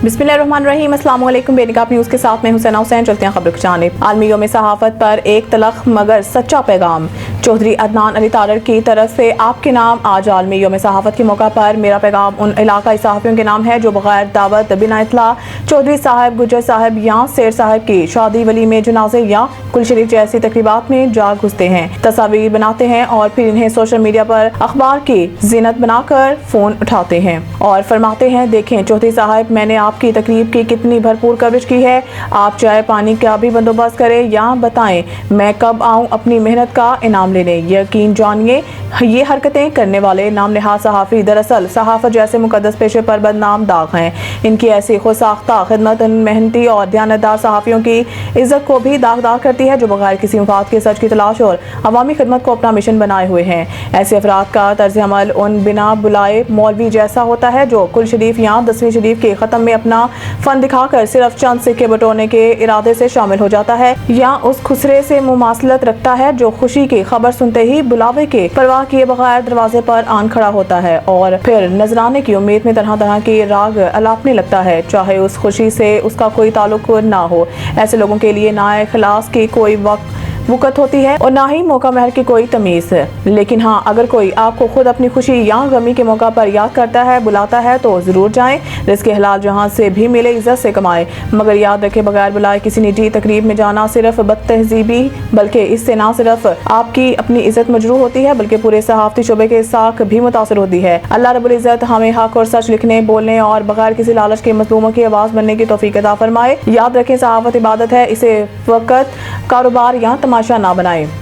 बिस्मिल्लाहिर्रहमानिर्रहीम। अस्सलाम वालेकुम। बेनिकाब न्यूज़ के साथ मैं हुसैना हुसैन। चलते हैं खबरों की जानिब। आलमी यौम सहाफ़त पर एक तलख मगर सच्चा पैगाम। चौधरी अदनान अली तारड़ की तरफ से आपके नाम। आज आलमी यौम सहाफ़त के मौका पर मेरा पैगाम उन इलाकाई सहाफ़ियों के नाम है जो बगैर दावत बिना इत्तला चौधरी साहब, गुज्जर साहब या शेर साहब की शादी, वलीमे, जनाजे या कुल शरीफ जैसी तकरीबात में जा घुसते हैं, तस्वीर बनाते हैं और फिर इन्हें सोशल मीडिया पर अखबार की जीनत बनाकर फोन उठाते हैं और फरमाते हैं, देखें चौधरी साहब, मैंने आपकी तकरीब की कितनी भरपूर कवरेज की है। आप चाय पानी का भी बंदोबस्त करें या बताएं मैं कब आऊं अपनी मेहनत का इनाम लेने। यकीन जानिए ये हरकतें करने वाले नाम नहाद सहाफ़ी दरअसल सहाफ़त जैसे मुकद्दस पेशे पर बदनाम दाग हैं। इनकी ऐसी खुद साख्ता खिदमत मेहनती और दयानतदार सहाफ़ियों की इज्जत को भी दागदार करती है जो बगैर किसी मुफाद के सच की तलाश और अवामी खिदमत को अपना मिशन बनाए हुए हैं। ऐसे अफराद का तर्ज अमल उन बिना बुलाए मौलवी जैसा होता है जो कुल शरीफ या 10वीं शरीफ के ख़त्म में अपना फन दिखाकर सिर्फ चंद सिक्के बटोरने के इरादे से शामिल हो जाता है या उस खुसरे से मुमासलत रखता है जो खुशी की खबर सुनते ही बुलावे के परवाह किए बगैर दरवाजे पर आन खड़ा होता है और फिर नजराने की उम्मीद में तरह तरह के राग अलापने लगता है, चाहे उस खुशी से उसका कोई ताल्लुक ना हो। ऐसे लोगों के लिए ना इखलास की कोई वक़्त होती है और ना ही मौका महर की कोई तमीज़ है। लेकिन हाँ, अगर कोई आपको खुद अपनी खुशी या गमी के मौका पर याद करता है, बुलाता है तो ज़रूर जाएं। रिज़्क़ हलाल जहाँ से भी मिले इज़्ज़त से कमाएं, मगर याद रखें बगैर बुलाए किसी निजी तकरीब में जाना सिर्फ बदतहज़ीबी, बल्कि इससे ना सिर्फ आपकी अपनी इज़्ज़त मजरूह होती है बल्कि पूरे सहाफ़ती शोबे के साख भी मुतासर होती है। अल्लाह रब्बुल इज़्ज़त हमें हक और सच लिखने, बोलने और बगैर किसी लालच के मज़लूमों की आवाज़ बनने की तौफ़ीक़ अता फरमाए। याद रखें सहाफ़त इबादत है, इसे फ़कत कारोबार या तमाशा ना बनाएं।